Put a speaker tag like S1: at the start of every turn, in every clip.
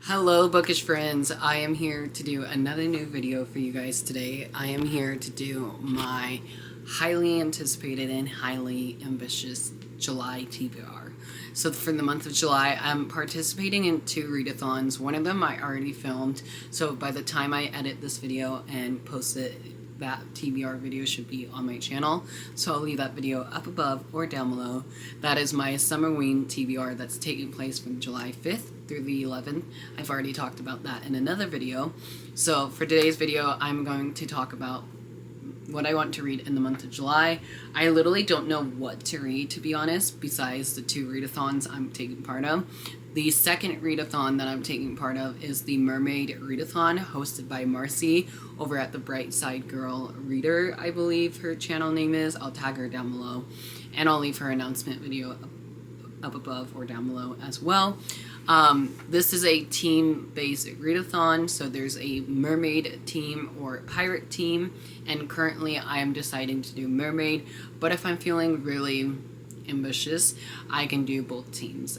S1: Hello bookish friends, I am here to do another new video for you guys today. I am here to do my highly anticipated and highly ambitious July TBR. So for the month of July, I'm participating in 2 readathons. One of them I already filmed, so by the time I edit this video and post it, that TBR video should be on my channel, so I'll leave that video up above or down below. That is my Summerween TBR that's taking place from July 5th through the 11th. I've already talked about that in another video. So for today's video, I'm going to talk about what I want to read in the month of July. I literally don't know what to read, to be honest, besides the 2 readathons I'm taking part of. The second readathon that I'm taking part of is the Mermaid Readathon, hosted by Marcy over at the Bright Side Girl Reader, I believe her channel name is. I'll tag her down below, and I'll leave her announcement video up above or down below as well. This is a team-based readathon, so there's a mermaid team or pirate team, and currently I am deciding to do mermaid, but if I'm feeling really ambitious, I can do both teams.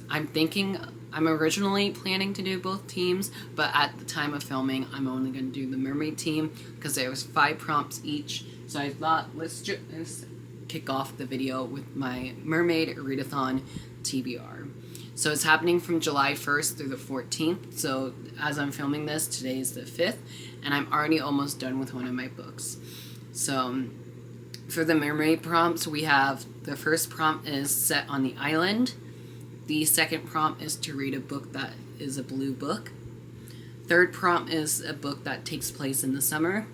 S1: I'm originally planning to do both teams, but at the time of filming, I'm only going to do the mermaid team because there was 5 prompts each. So I thought, let's kick off the video with my Mermaid Readathon TBR. So it's happening from July 1st through the 14th. So as I'm filming this, today is the 5th, and I'm already almost done with one of my books. So for the mermaid prompts, we have the first prompt is set on the island. The second prompt is to read a book that is a blue book. Third prompt is a book that takes place in the summer.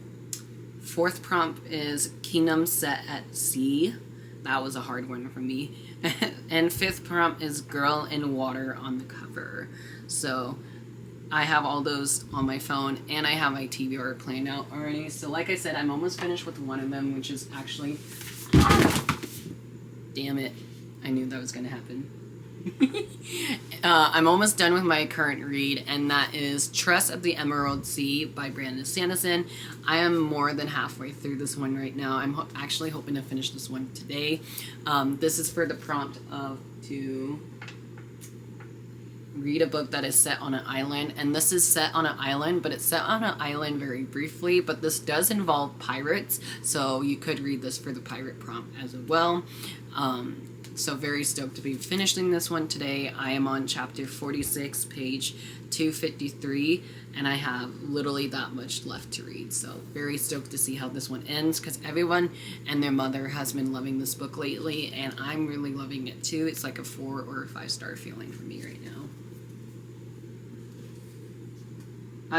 S1: Fourth prompt is Kingdom set at sea. That was a hard one for me. And fifth prompt is Girl in Water on the cover. So I have all those on my phone, and I have my TBR planned out already. So like I said, I'm almost finished with one of them, which is actually... Damn it. I knew that was going to happen. I'm almost done with my current read, and that is Trust of the Emerald Sea by Brandon Sanderson. I am more than halfway through this one right now. I'm actually hoping to finish this one today. This is for the prompt of to read a book that is set on an island, and this is set on an island, but it's set on an island very briefly, but this does involve pirates, so you could read this for the pirate prompt as well. So very stoked to be finishing this one today. I am on chapter 46, page 253, and I have literally that much left to read. So very stoked to see how this one ends, because everyone and their mother has been loving this book lately, and I'm really loving it too. It's like a 4 or a 5-star feeling for me right now.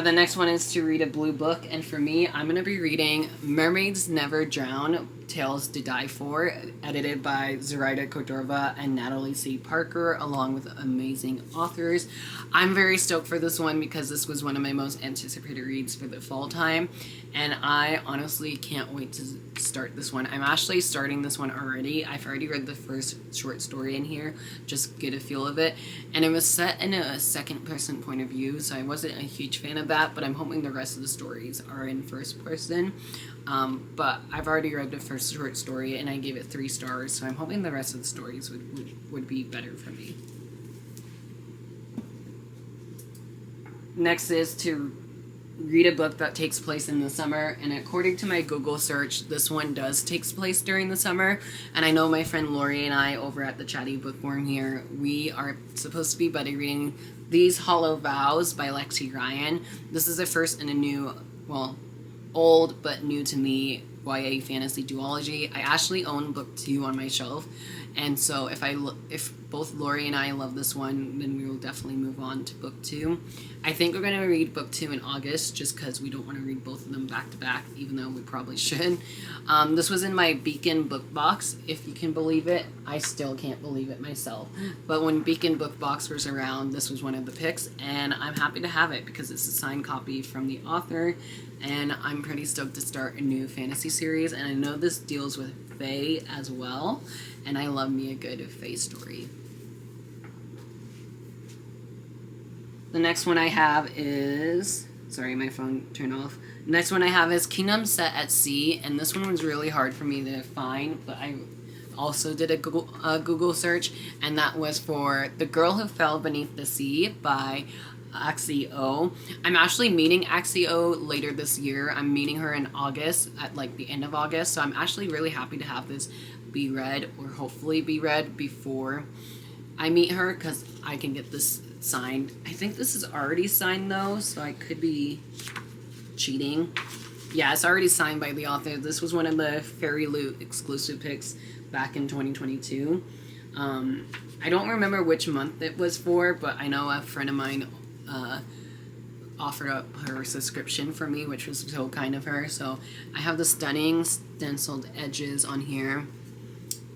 S1: The next one is to read a blue book, and for me, I'm going to be reading Mermaids Never Drown, Tales to Die For, edited by Zoraida Cordova and Natalie C. Parker, along with amazing authors. I'm very stoked for this one because this was one of my most anticipated reads for the fall time, and I honestly can't wait to start this one. I'm actually starting this one already. I've already read the first short story in here, just get a feel of it, and it was set in a second-person point of view, so I wasn't a huge fan of that, but I'm hoping the rest of the stories are in first person. But I've already read the first short story and I gave it 3 stars, so I'm hoping the rest of the stories would be better for me. Next is to read a book that takes place in the summer, and according to my Google search, this one does take place during the summer, and I know my friend Lori and I over at the Chatty Bookworm here, we are supposed to be buddy reading These Hollow Vows by Lexi Ryan. This is the first in a new, well, old but new to me YA fantasy duology. I actually own book 2 on my shelf, and so if both Lori and I love this one, then we will definitely move on to book 2. I think we're going to read book 2 in August, just because we don't want to read both of them back to back, even though we probably should. This was in my Beacon book box, if you can believe it. I still can't believe it myself, but when Beacon book box was around, this was one of the picks, and I'm happy to have it because it's a signed copy from the author, and I'm pretty stoked to start a new fantasy series, and I know this deals with fae as well, and I love me a good fae story. The next one I have is... Sorry, my phone turned off. The next one I have is Kingdom Set at Sea, and this one was really hard for me to find, but I also did a Google search, and that was for The Girl Who Fell Beneath the Sea by Axio. I'm actually meeting Axio later this year. I'm meeting her in August, at like the end of August. So I'm actually really happy to have this be read, or hopefully be read before I meet her, because I can get this signed. I think this is already signed though, so I could be cheating. Yeah, it's already signed by the author. This was one of the Fairy Loot exclusive picks back in 2022. I don't remember which month it was for, but I know a friend of mine offered up her subscription for me, which was so kind of her. So I have the stunning stenciled edges on here.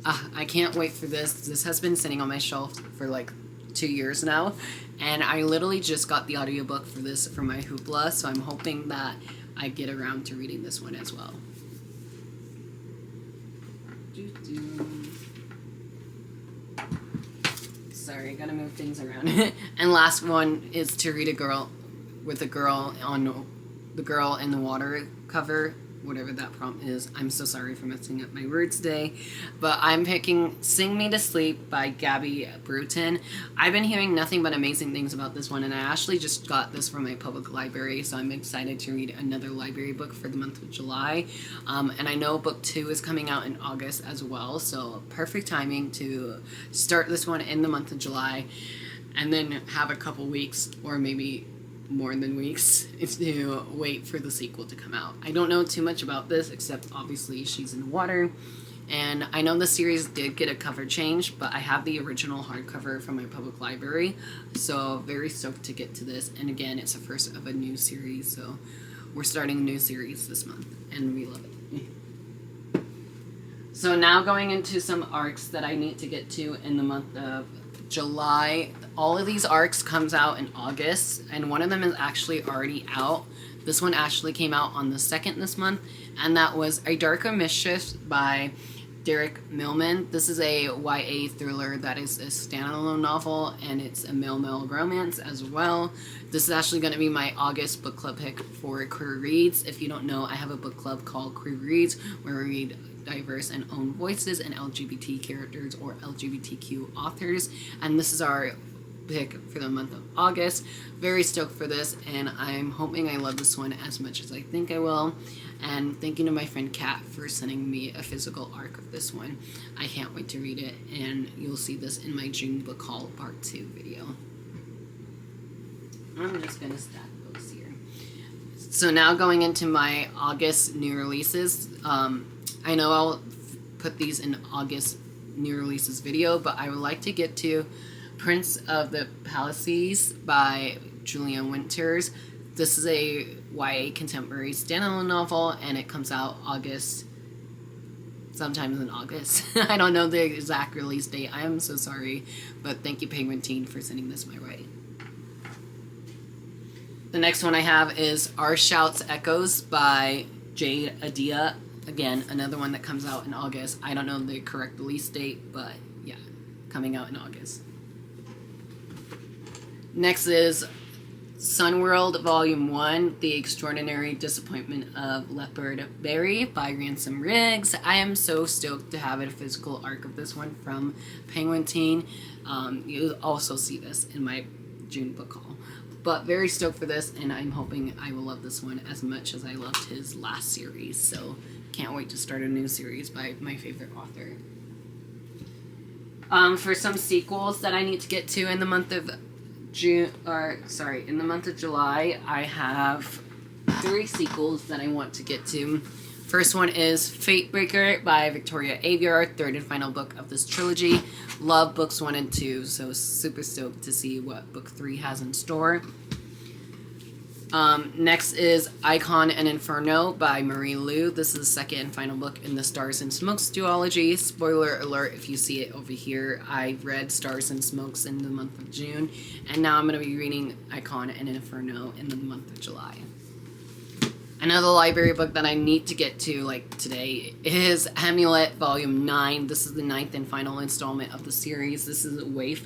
S1: I can't wait for this. This has been sitting on my shelf for like 2 years now, and I literally just got the audiobook for this for my Hoopla, so I'm hoping that I get around to reading this one as well. Sorry, I gotta move things around. And last one is To Read a Girl, with a girl on the Girl in the Water cover, whatever that prompt is. I'm so sorry for messing up my words today, but I'm picking Sing Me to Sleep by Gabby Bruton. I've been hearing nothing but amazing things about this one, and I actually just got this from my public library, so I'm excited to read another library book for the month of July. And I know book 2 is coming out in August as well, so perfect timing to start this one in the month of July, and then have a couple weeks, or maybe more than weeks, to wait for the sequel to come out. I don't know too much about this, except obviously she's in the water, and I know the series did get a cover change, but I have the original hardcover from my public library, so very stoked to get to this. And again, it's the first of a new series, so we're starting a new series this month, and we love it. So now going into some arcs that I need to get to in the month of July. All of these arcs comes out in August, and one of them is actually already out. This one actually came out on the 2nd this month, and that was A Darker Mischief by Derek Millman. This is a YA thriller that is a standalone novel, and it's a male-male romance as well. This is actually going to be my August book club pick for Queer Reads. If you don't know, I have a book club called Queer Reads, where we read diverse and own voices and LGBT characters or LGBTQ authors, and this is our pick for the month of August. Very stoked for this, and I'm hoping I love this one as much as I think I will. And thank you to my friend Kat for sending me a physical arc of this one. I can't wait to read it, and you'll see this in my June book haul part 2 video. I'm just gonna stack books here. So now going into my August new releases. I know I'll put these in August new releases video, but I would like to get to Prince of the Palaces by Julia Winters. This is a YA contemporary standalone novel, and it comes out sometimes in August. I don't know the exact release date. I am so sorry, but thank you, Penguin Teen, for sending this my way. The next one I have is Our Shouts Echoes by Jade Adia. Again, another one that comes out in August. I don't know the correct release date, but yeah, coming out in August. Next is Sunworld Volume 1, The Extraordinary Disappointment of Leopard Berry by Ransom Riggs. I am so stoked to have a physical arc of this one from Penguin Teen. You'll also see this in my June book haul. But very stoked for this, and I'm hoping I will love this one as much as I loved his last series. So can't wait to start a new series by my favorite author. For some sequels that I need to get to in the month of in the month of July, I have 3 sequels that I want to get to. First one is Fatebreaker by Victoria Aveyard, 3rd and final book of this trilogy. Love books 1 and 2, so super stoked to see what book 3 has in store. Next is Icon and Inferno by Marie Lu. This is the 2nd and final book in the Stars and Smokes duology. Spoiler alert if you see it over here. I read Stars and Smokes in the month of June, and now I'm going to be reading Icon and Inferno in the month of July. Another library book that I need to get to, like today, is Amulet Volume 9. This is the 9th and final installment of the series. This is Wave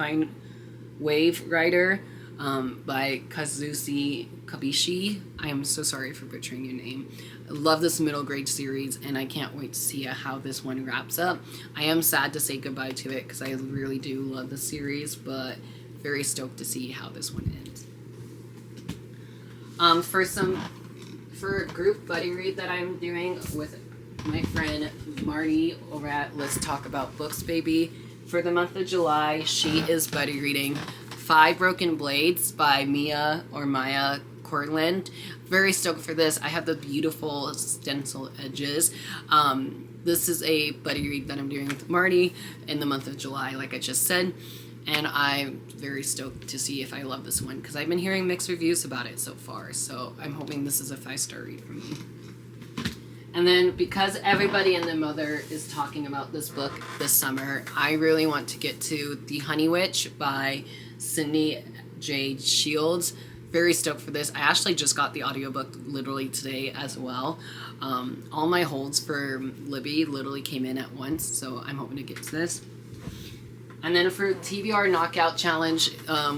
S1: Rider by Kazushi Kabishi. I am so sorry for butchering your name. I love this middle grade series, and I can't wait to see how this one wraps up. I am sad to say goodbye to it because I really do love the series, but very stoked to see how this one ends. For a group buddy read that I'm doing with my friend Marty over at Let's Talk About Books Baby, for the month of July, she is buddy reading Five Broken Blades by Maya Cortland. Very stoked for this. I have the beautiful stencil edges. This is a buddy read that I'm doing with Marty in the month of July, like I just said. And I'm very stoked to see if I love this one, because I've been hearing mixed reviews about it so far. So I'm hoping this is a 5-star read for me. And then, because everybody and their mother is talking about this book this summer, I really want to get to The Honey Witch by Sydney J. Shields. Very stoked for this. I actually just got the audiobook literally today as well. All my holds for Libby literally came in at once, so I'm hoping to get to this. And then for TBR Knockout Challenge,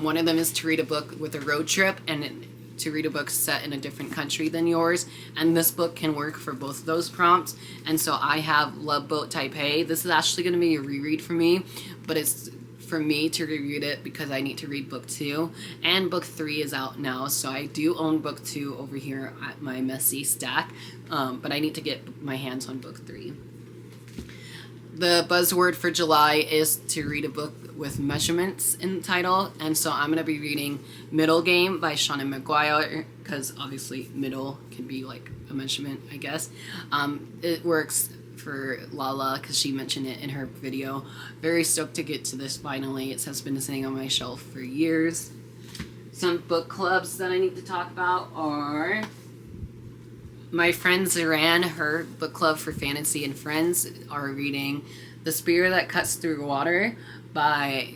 S1: one of them is to read a book with a road trip and to read a book set in a different country than yours. And this book can work for both of those prompts. And so I have Love Boat Taipei. This is actually going to be a reread for me, but it's for me to reread it because I need to read book 2. And book 3 is out now, so I do own book 2 over here at my messy stack, but I need to get my hands on book 3. The buzzword for July is to read a book with measurements in the title, and so I'm going to be reading Middle Game by Shauna McGuire, because obviously middle can be like a measurement, I guess. It works for Lala because she mentioned it in her video. Very stoked to get to this finally. It has been sitting on my shelf for years. Some book clubs that I need to talk about are my friend Zoran, her book club for fantasy and friends, are reading The Spear That Cuts Through Water by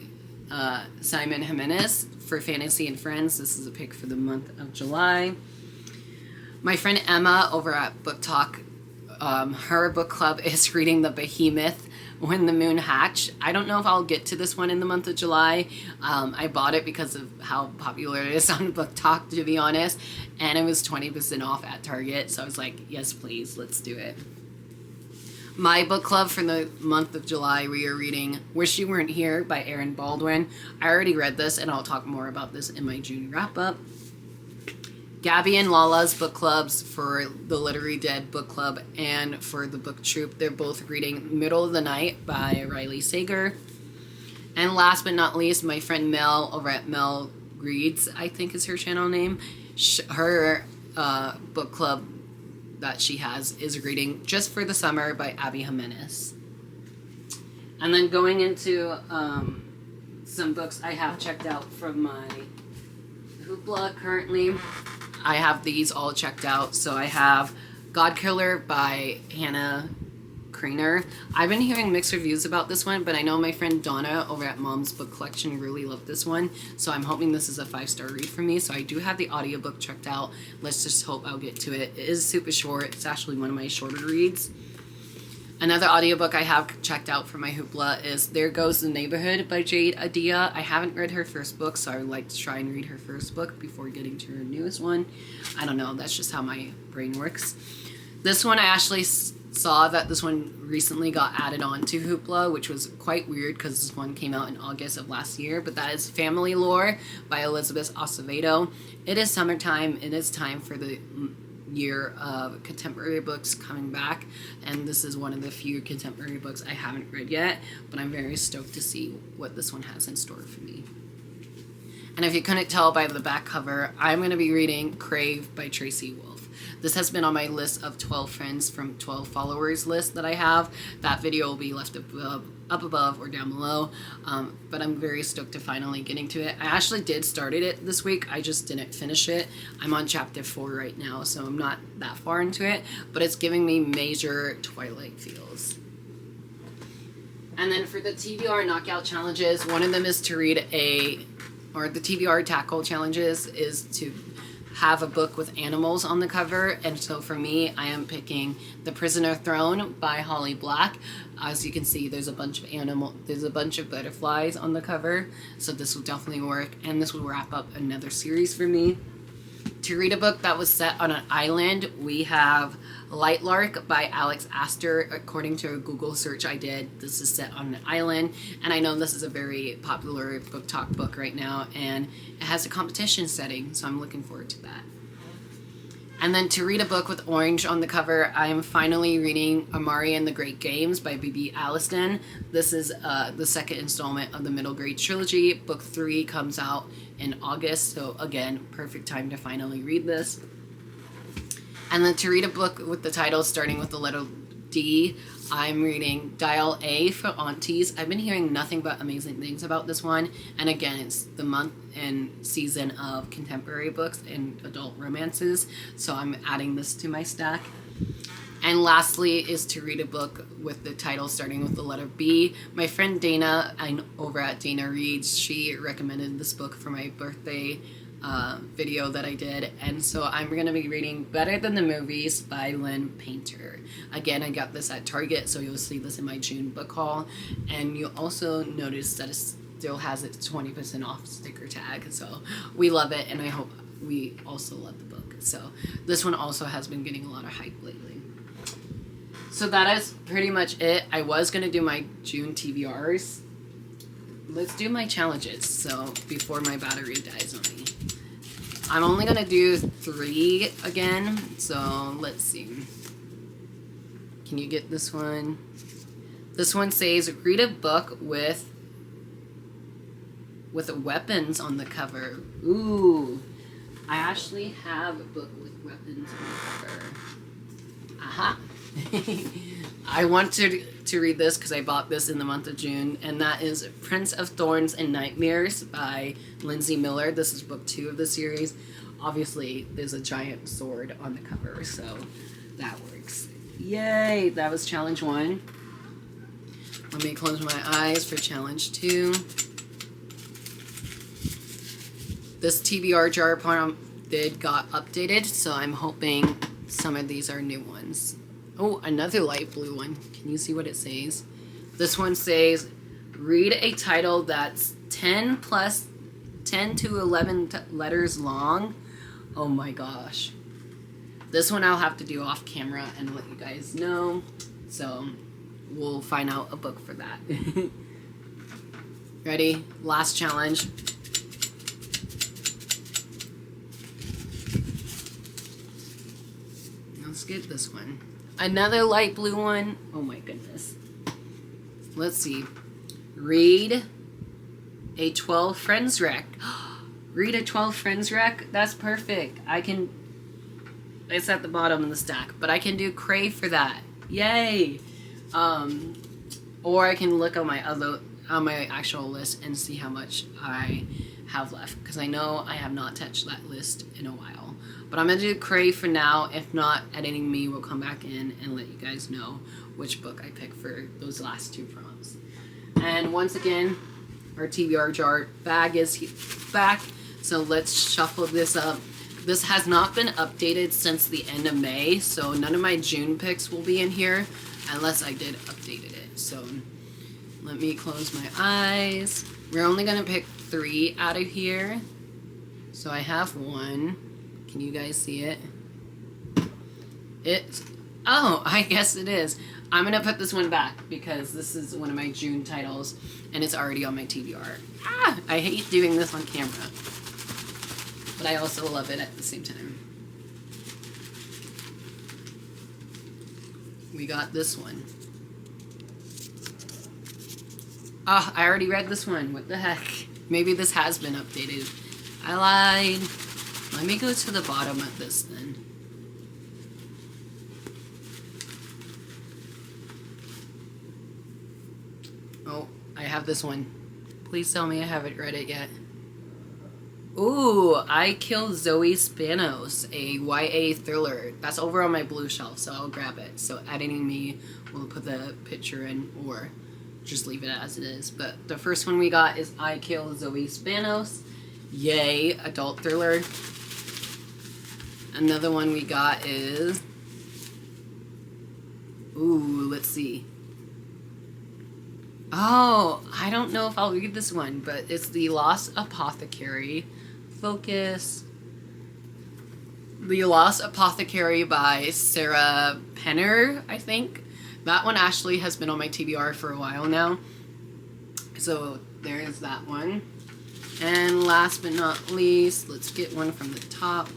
S1: Simon Jimenez for fantasy and friends. This is a pick for the month of July. My friend Emma over at Book Talk, her book club is reading The Behemoth When the Moon Hatched. I don't know if I'll get to this one in the month of July. I bought it because of how popular it is on Book Talk, to be honest, and it was 20% off at Target, so I was like, yes please, let's do it. My book club for the month of July, we are reading Wish You Weren't Here by Erin Baldwin. I already read this, and I'll talk more about this in my June wrap-up. Gabby and Lala's book clubs for the Literary Dead book club and for the book troop, they're both reading Middle of the Night by Riley Sager. And last but not least, my friend Mel over at Mel Reads, I think is her channel name. Her book club that she has is reading Just for the Summer by Abby Jimenez. And then going into some books I have checked out from my Hoopla currently. I have these all checked out. So I have God Killer by Hannah Craner. I've been hearing mixed reviews about this one, but I know my friend Donna over at Mom's Book Collection really loved this one. So I'm hoping this is a 5-star read for me. So I do have the audiobook checked out. Let's just hope I'll get to it. It is super short. It's actually one of my shorter reads. Another audiobook I have checked out for my Hoopla is There Goes the Neighborhood by Jade Adia. I haven't read her first book, so I would like to try and read her first book before getting to her newest one. I don't know, that's just how my brain works. This one, I actually saw that this one recently got added on to Hoopla, which was quite weird because this one came out in August of last year, but that is Family Lore by Elizabeth Acevedo. It is summertime. It is time for the year of contemporary books coming back, and this is one of the few contemporary books I haven't read yet, but I'm very stoked to see what this one has in store for me. And if you couldn't tell by the back cover, I'm going to be reading Crave by Tracy Wolf. This has been on my list of 12 friends from 12 followers list that I have. That video will be left up above or down below, but I'm very stoked to finally getting to it. I actually did started it this week. I just didn't finish it. I'm on chapter 4 right now, so I'm not that far into it, but it's giving me major Twilight feels. And then for the TBR knockout challenges, one of them is to read the TBR tackle challenges is to have a book with animals on the cover, and so for me, I am picking The Prisoner Throne by Holly Black. As you can see, there's a bunch of butterflies on the cover, so this will definitely work, and this will wrap up another series for me. To read a book that was set on an island, we have Light Lark by Alex Astor. According to a Google search I did, this is set on an island, and I know this is a very popular book talk book right now, and it has a competition setting, so I'm looking forward to that. And then to read a book with orange on the cover, I am finally reading Amari and the Great Games by B.B. Alliston. This is the second installment of the middle grade trilogy. Book 3 comes out in August, so again, perfect time to finally read this. And then to read a book with the title starting with the letter D, I'm reading Dial A for Aunties. I've been hearing nothing but amazing things about this one. And again, it's the month and season of contemporary books and adult romances. So I'm adding this to my stack. And lastly is to read a book with the title starting with the letter B. My friend Dana, over at Dana Reads, she recommended this book for my birthday video that I did, and so I'm going to be reading Better Than the Movies by Lynn Painter. Again, I got this at Target, so you'll see this in my June book haul, and you'll also notice that it still has its 20% off sticker tag, so we love it, and I hope we also love the book. So this one also has been getting a lot of hype lately. So that is pretty much it. I was going to do my June TBRs. Let's do my challenges, so before my battery dies on me. I'm only going to do 3 again, so let's see. Can you get this one? This one says, read a book with weapons on the cover. Ooh, I actually have a book with weapons on the cover. Aha! I wanted to read this because I bought this in the month of June, and that is Prince of Thorns and Nightmares by Lindsay Miller. This is book 2 of the series. Obviously, there's a giant sword on the cover, so that works. Yay! That was challenge 1. Let me close my eyes for challenge 2. This TBR jar got updated, so I'm hoping some of these are new ones. Oh, another light blue one. Can you see what it says? This one says, read a title that's 10 to 11 letters long. Oh my gosh. This one I'll have to do off camera and let you guys know. So we'll find out a book for that. Ready? Last challenge. Let's get this one. Another light blue one. Oh my goodness. Let's see. Read a 12 Friends rec. Read a 12 Friends rec? That's perfect. It's at the bottom of the stack, but I can do crave for that. Yay! Or I can look on my actual list and see how much I have left, because I know I have not touched that list in a while. But I'm going to do crave for now. If not, Editing Me will come back in and let you guys know which book I pick for those last 2 prompts. And once again, our TBR jar bag is back. So let's shuffle this up. This has not been updated since the end of May, so none of my June picks will be in here unless I did updated it. So let me close my eyes. We're only going to pick 3 out of here. So I have 1. Can you guys see it? Oh, I guess it is. I'm going to put this one back because this is one of my June titles and it's already on my TBR. I hate doing this on camera, but I also love it at the same time. We got this one. Oh, I already read this one. What the heck? Maybe this has been updated. I lied. Let me go to the bottom of this then. Oh, I have this one. Please tell me I haven't read it yet. Ooh, I Kill Zoe Spanos, a YA thriller. That's over on my blue shelf, so I'll grab it. So Editing Me will put the picture in, or just leave it as it is. But the first one we got is I Kill Zoe Spanos. Yay, adult thriller. Another one we got is... Ooh, let's see. Oh, I don't know if I'll read this one, but it's The Lost Apothecary. Focus. The Lost Apothecary by Sarah Penner, I think. That one actually has been on my TBR for a while now. So there is that one. And last but not least, let's get one from the top.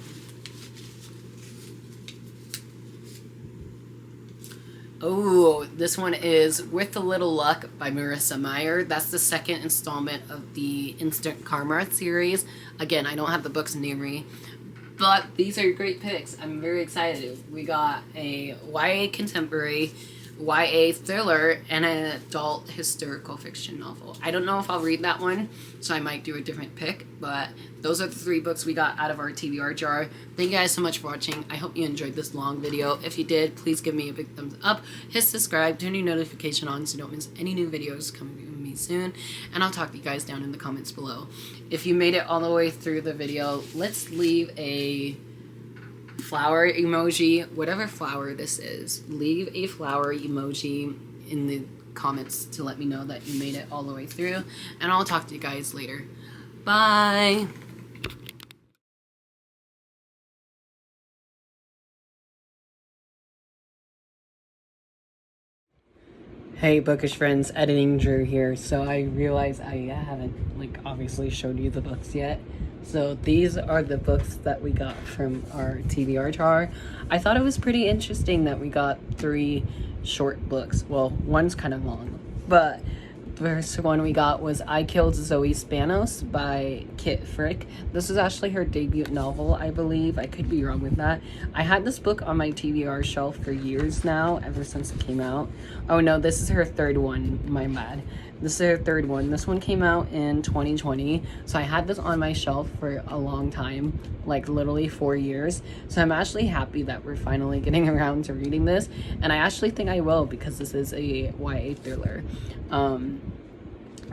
S1: Oh, this one is With a Little Luck by Marissa Meyer. That's the second installment of the Instant Karma series. Again, I don't have the books near me, but these are great picks. I'm very excited. We got a YA contemporary, YA thriller, and an adult historical fiction novel. I don't know if I'll read that one, so I might do a different pick, but those are the 3 books we got out of our TBR jar. Thank you guys so much for watching. I hope you enjoyed this long video. If you did, please give me a big thumbs up, hit subscribe, turn your notification on so you don't miss any new videos coming from me soon, and I'll talk to you guys down in the comments below. If you made it all the way through the video, let's leave a flower emoji, whatever flower this is. Leave a flower emoji in the comments to let me know that you made it all the way through, and I'll talk to you guys later. Bye! Hey bookish friends, editing Drew here. So I realize I haven't obviously showed you the books yet. So these are the books that we got from our TBR jar. I thought it was pretty interesting that we got 3 short books. Well, one's kind of long, but the first one we got was I Killed Zoe Spanos by Kit Frick. This is actually her debut novel, I believe. I could be wrong with that. I had this book on my TBR shelf for years now, ever since it came out. Oh no, this is her 3rd one, my bad. This is her 3rd one. This one came out in 2020, so I had this on my shelf for a long time, like literally 4 years. So I'm actually happy that we're finally getting around to reading this, and I actually think I will, because this is a YA thriller.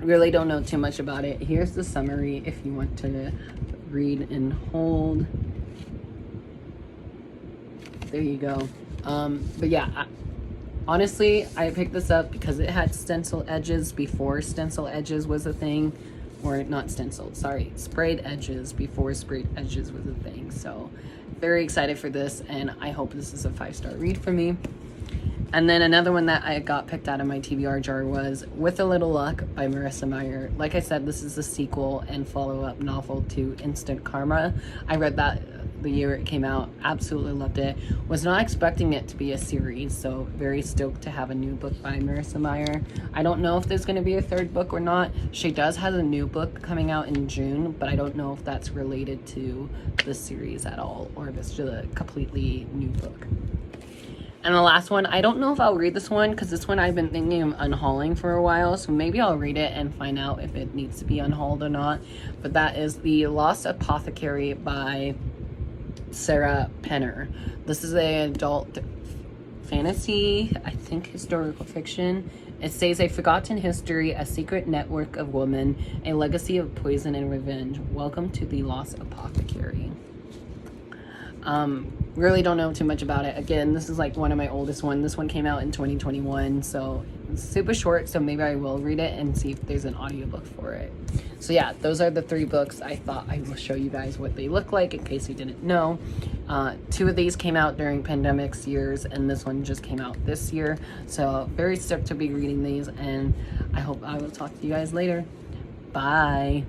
S1: Really don't know too much about it. Here's the summary if you want to read and hold. There you go. But yeah, honestly, I picked this up because it had stencil edges before stencil edges was a thing. Or not stenciled, sorry, sprayed edges before sprayed edges was a thing. So very excited for this, and I hope this is a 5-star read for me. And then another one that I got picked out of my TBR jar was With a Little Luck by Marissa Meyer. Like I said, this is a sequel and follow-up novel to Instant Karma. I read that the year it came out, absolutely loved it. Was not expecting it to be a series, so very stoked to have a new book by Marissa Meyer. I don't know if there's going to be a 3rd book or not. She does have a new book coming out in June, but I don't know if that's related to the series at all, or if it's just a completely new book. And the last one, I don't know if I'll read this one, because this one I've been thinking of unhauling for a while, so maybe I'll read it and find out if it needs to be unhauled or not. But that is The Lost Apothecary by Sarah Penner. This is an adult fantasy, I think historical fiction. It says a forgotten history, a secret network of women, a legacy of poison and revenge. Welcome to The Lost Apothecary. Really don't know too much about it. Again, this is like one of my oldest ones. This one came out in 2021, so it's super short, so maybe I will read it and see if there's an audiobook for it. So yeah, those are the 3 books. I thought I will show you guys what they look like in case you didn't know. 2 of these came out during pandemics years, and this one just came out this year. So very stoked to be reading these, and I hope I will talk to you guys later. Bye.